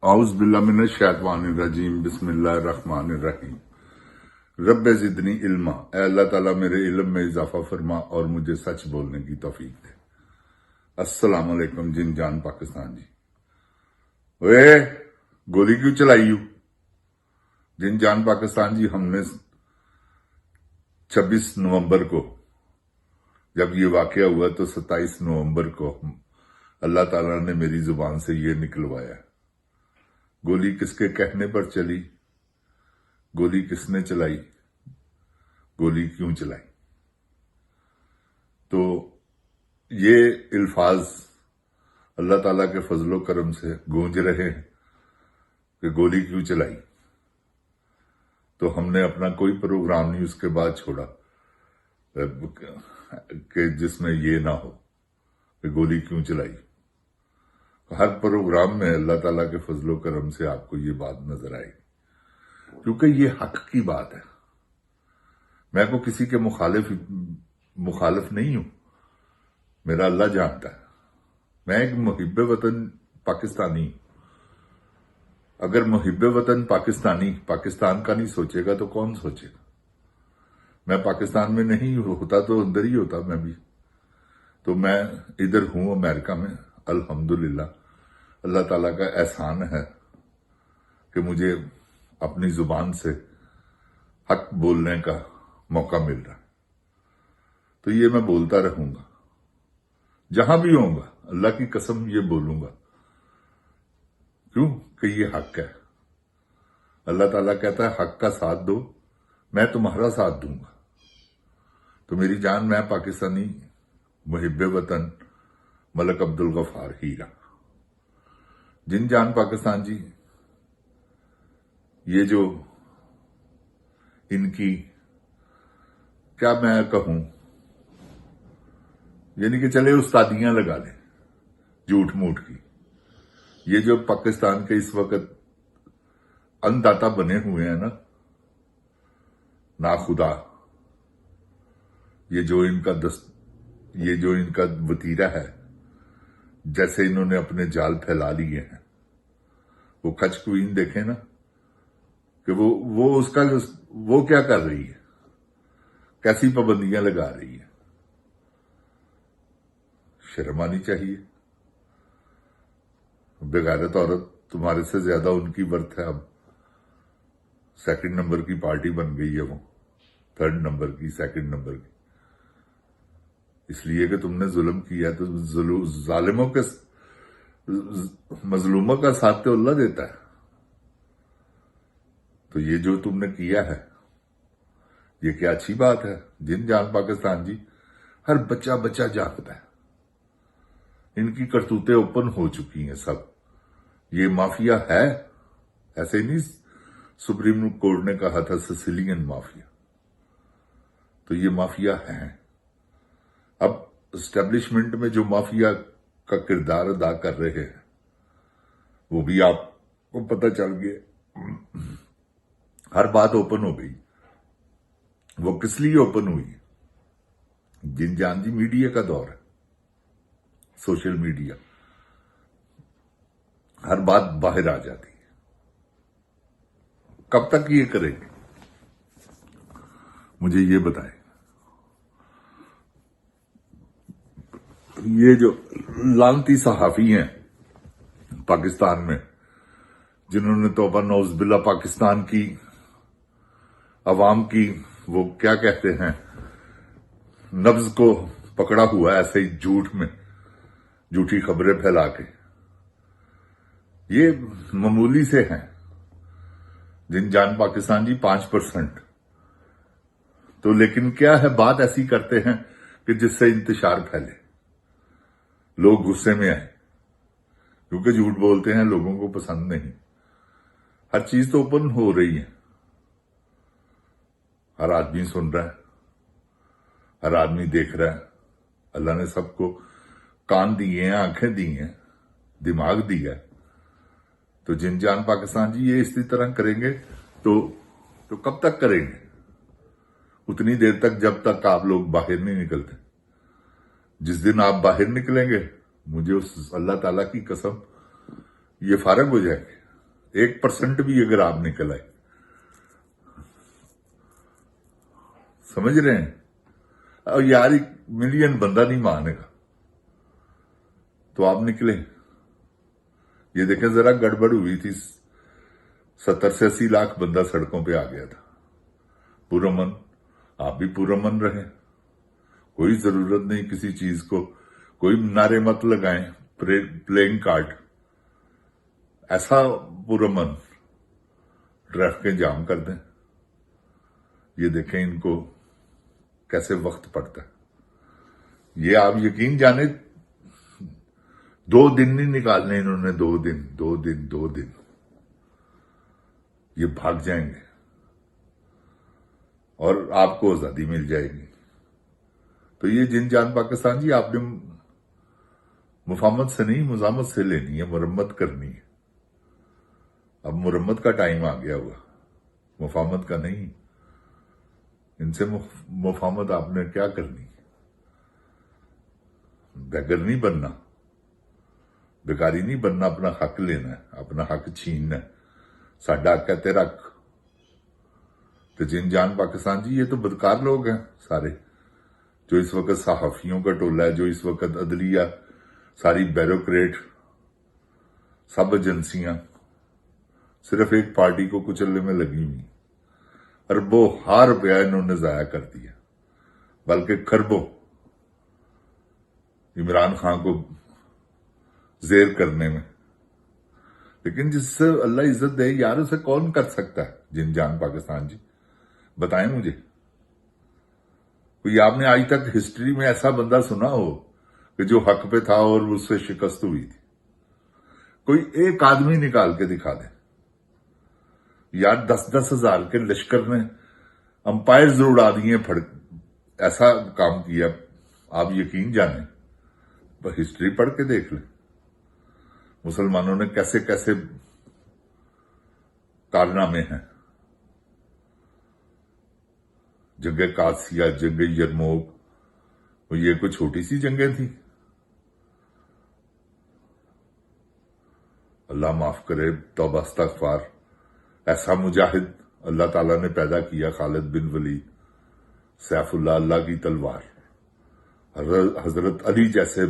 اعوذ باللہ من الشیطان الرجیم بسم اللہ الرحمن الرحیم رب زدنی علما، اے اللہ تعالیٰ میرے علم میں اضافہ فرما اور مجھے سچ بولنے کی توفیق دے۔ السلام علیکم جن جان پاکستان جی۔ اوے گولی کیوں چلائی ہو؟ جن جان پاکستان جی، ہم نے 26 نومبر کو جب یہ واقعہ ہوا تو 27 نومبر کو اللہ تعالیٰ نے میری زبان سے یہ نکلوایا۔ گولی کس کے کہنے پر چلی؟ گولی کس نے چلائی؟ گولی کیوں چلائی؟ تو یہ الفاظ اللہ تعالیٰ کے فضل و کرم سے گونج رہے ہیں کہ گولی کیوں چلائی۔ تو ہم نے اپنا کوئی پروگرام نہیں اس کے بعد چھوڑا کہ جس میں یہ نہ ہو کہ گولی کیوں چلائی۔ ہر پروگرام میں اللہ تعالیٰ کے فضل و کرم سے آپ کو یہ بات نظر آئے گی، کیونکہ یہ حق کی بات ہے۔ میں کو کسی کے مخالف نہیں ہوں، میرا اللہ جانتا ہے۔ میں ایک محب وطن پاکستانی ہوں۔ اگر محب وطن پاکستانی پاکستان کا نہیں سوچے گا تو کون سوچے گا؟ میں پاکستان میں نہیں ہوتا تو اندر ہی ہوتا میں بھی۔ تو میں ادھر ہوں امریکہ میں، الحمدللہ۔ اللہ تعالیٰ کا احسان ہے کہ مجھے اپنی زبان سے حق بولنے کا موقع مل رہا ہے، تو یہ میں بولتا رہوں گا، جہاں بھی ہوں گا اللہ کی قسم یہ بولوں گا۔ کیوں کہ یہ حق ہے۔ اللہ تعالیٰ کہتا ہے حق کا ساتھ دو، میں تمہارا ساتھ دوں گا۔ تو میری جان، میں پاکستانی محب وطن ملک عبدالغفار ہیرا۔ جن جان پاکستان جی، یہ جو ان کی کیا میں کہوں، یعنی کہ چلے استادیاں لگا لیں جھوٹ موٹ کی، یہ جو پاکستان کے اس وقت انداتا بنے ہوئے ہیں نا، ناخدا، یہ جو ان کا وتیرہ ہے، جیسے انہوں نے اپنے جال پھیلا لیے ہیں۔ وہ کچھ کوئین دیکھیں نا کہ وہ کیا کر رہی ہے، کیسی پابندیاں لگا رہی ہے۔ شرم آنی چاہیے۔ بغیرت عورت تمہارے سے زیادہ ان کی برتھ ہے۔ اب 2 نمبر کی پارٹی بن گئی ہے، وہ 3 نمبر کی، 2 نمبر کی، اس لیے کہ تم نے ظلم کیا ہے۔ تو ظالموں کے مظلوموں کا ساتھ تو اللہ دیتا ہے۔ تو یہ جو تم نے کیا ہے، یہ کیا اچھی بات ہے؟ جن جان پاکستان جی، ہر بچہ جانتا ہے۔ ان کی کرتوتیں اوپن ہو چکی ہیں سب۔ یہ مافیا ہے، ایسے نہیں سپریم کورٹ نے کہا تھا سسیلین مافیا، تو یہ مافیا ہیں۔ اب اسٹیبلشمنٹ میں جو مافیا کا کردار ادا کر رہے ہیں، وہ بھی آپ کو پتہ چل گیا۔ ہر بات اوپن ہو گئی۔ وہ کس لیے اوپن ہوئی؟ جن جان جی، میڈیا کا دور ہے، سوشل میڈیا، ہر بات باہر آ جاتی ہے۔ کب تک یہ کریں گے؟ مجھے یہ بتائیں۔ یہ جو لعنتی صحافی ہیں پاکستان میں، جنہوں نے توبہ نعوذ باللہ پاکستان کی عوام کی وہ کیا کہتے ہیں نبض کو پکڑا ہوا ہے، ایسے ہی جھوٹ میں جھوٹی خبریں پھیلا کے، یہ معمولی سے ہیں۔ جن جان پاکستان جی 5%، تو لیکن کیا ہے، بات ایسی کرتے ہیں کہ جس سے انتشار پھیلے، لوگ غصے میں آئے، کیونکہ جھوٹ بولتے ہیں، لوگوں کو پسند نہیں۔ ہر چیز تو اوپن ہو رہی ہے، ہر آدمی سن رہا ہے، ہر آدمی دیکھ رہا ہے۔ اللہ نے سب کو کان دیے ہیں، آنکھیں دی ہیں، دماغ دیا ہے۔ تو جن جان پاکستان جی، یہ اسی طرح کریں گے تو کب تک کریں گے؟ اتنی دیر تک جب تک آپ لوگ باہر نہیں نکلتے۔ جس دن آپ باہر نکلیں گے، مجھے اس اللہ تعالیٰ کی قسم، یہ فارغ ہو جائیں گے۔ 1% بھی اگر آپ نکل آئے، سمجھ رہے ہیں؟ اور یار 1 ملین بندہ نہیں مانے گا تو آپ نکلے. یہ دیکھیں ذرا گڑبڑ ہوئی تھی، 70 سے 80 لاکھ بندہ سڑکوں پہ آ گیا تھا. پرامن، آپ بھی پرامن رہیں، کوئی ضرورت نہیں کسی چیز کو، کوئی نعرے مت لگائیں، پلینگ کارڈ، ایسا پرامن ٹریفکیں جام کر دیں. یہ دیکھیں ان کو کیسے وقت پڑتا ہے. یہ آپ یقین جانے 2 دن نہیں نکالنے انہوں نے، 2 دن یہ بھاگ جائیں گے اور آپ کو آزادی مل جائے گی. تو یہ جن جان پاکستان جی، آپ نے مفاہمت سے نہیں مزاحمت سے لینی ہے، مرمت کرنی ہے. اب مرمت کا ٹائم آ گیا ہوا، مفاہمت کا نہیں. ان سے مفاہمت آپ نے کیا کرنی؟ بیگر نہیں بننا، بیکاری نہیں بننا، اپنا حق لینا ہے، اپنا حق چھیننا ہے. ساڈا حق ہے تیرا حق. تو جن جان پاکستان جی، یہ تو بدکار لوگ ہیں سارے، جو اس وقت صحافیوں کا ٹولہ ہے، جو اس وقت عدلیہ، ساری بیوروکریٹ، سب ایجنسیاں صرف ایک پارٹی کو کچلنے میں لگی ہوئی. اربوں ہار روپیہ انہوں نے ضائع کر دیا، بلکہ کھربوں عمران خان کو زیر کرنے میں. لیکن جس سے اللہ عزت دے یار، اسے کون کر سکتا ہے؟ جن جان پاکستان جی بتائیں مجھے، کوئی آپ نے آج تک ہسٹری میں ایسا بندہ سنا ہو کہ جو حق پہ تھا اور اس سے شکست ہوئی تھی؟ کوئی ایک آدمی نکال کے دکھا دے. یار 10 ہزار کے لشکر نے امپائرز اڑا دیے، ایسا کام کیا. آپ یقین جانیں، ہسٹری پڑھ کے دیکھ لیں مسلمانوں نے کیسے کیسے کارنامے ہیں. جنگ قادسیہ، جنگ یرموک، یہ کوئی چھوٹی سی جنگیں تھیں؟ اللہ معاف کرے، توبہ استغفار. ایسا مجاہد اللہ تعالیٰ نے پیدا کیا، خالد بن ولید، سیف اللہ، اللہ کی تلوار. حضرت علی جیسے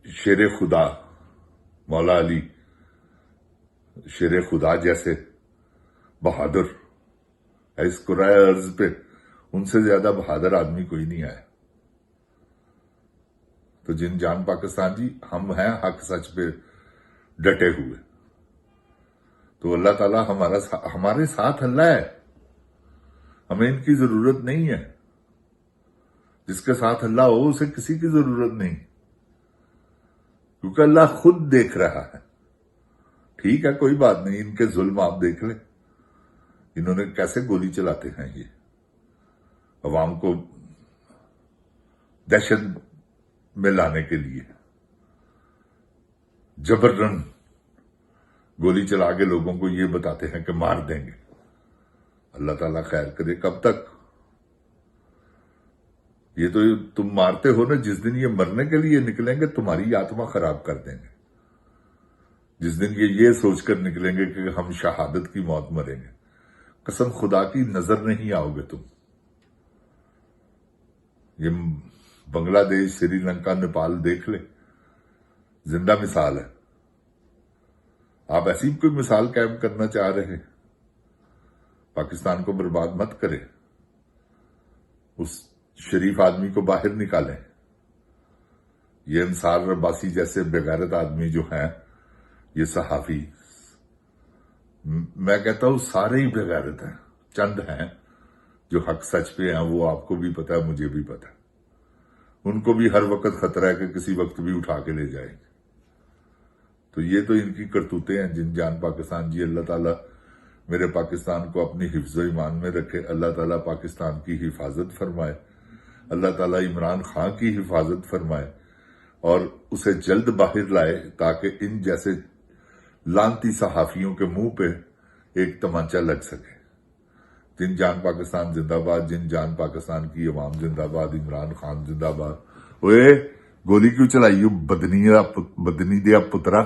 شیر خدا، مولا علی شیر خدا جیسے بہادر، اس کرۂ ارض پہ ان سے زیادہ بہادر آدمی کوئی نہیں آیا. تو جن جان پاکستان جی، ہم ہیں حق سچ پہ ڈٹے ہوئے. تو اللہ تعالیٰ ہمارے ساتھ اللہ ہے، ہمیں ان کی ضرورت نہیں ہے. جس کے ساتھ اللہ ہو اسے کسی کی ضرورت نہیں، کیونکہ اللہ خود دیکھ رہا ہے. ٹھیک ہے، کوئی بات نہیں، ان کے ظلم آپ دیکھ لیں. انہوں نے کیسے گولی چلاتے ہیں، یہ عوام کو دہشت میں لانے کے لیے جبرن گولی چلا کے لوگوں کو یہ بتاتے ہیں کہ مار دیں گے. اللہ تعالیٰ خیر کرے. کب تک؟ یہ تو تم مارتے ہو نا، جس دن یہ مرنے کے لیے نکلیں گے تمہاری آتما خراب کر دیں گے. جس دن یہ سوچ کر نکلیں گے کہ ہم شہادت کی موت مریں گے، قسم خدا کی نظر نہیں آؤ گے تم. یہ بنگلہ دیش، سری لنکا، نیپال دیکھ لیں، زندہ مثال ہے. آپ ایسی کوئی مثال قائم کرنا چاہ رہے ہیں؟ پاکستان کو برباد مت کرے، اس شریف آدمی کو باہر نکالیں. یہ انصار رباسی جیسے بےغیرت آدمی جو ہیں، یہ صحافی، میں کہتا ہوں سارے ہی بےغیرت ہیں. چند ہیں جو حق سچ پہ ہیں، وہ آپ کو بھی پتا ہے، مجھے بھی پتا ہے. ان کو بھی ہر وقت خطرہ ہے کہ کسی وقت بھی اٹھا کے لے جائیں گے. تو یہ تو ان کی کرتوتیں ہیں. جن جان پاکستان جی، اللہ تعالیٰ میرے پاکستان کو اپنی حفظ و ایمان میں رکھے. اللہ تعالیٰ پاکستان کی حفاظت فرمائے. اللہ تعالیٰ عمران خان کی حفاظت فرمائے اور اسے جلد باہر لائے، تاکہ ان جیسے لانتی صحافیوں کے منہ پہ ایک تمانچہ لگ سکے. جن جان پاکستان زندہ باد. جن جان پاکستان کی عوام زندہ باد. عمران خان زندہ باد. اوئے گولی کیوں چلائی بدنی دیا پترا؟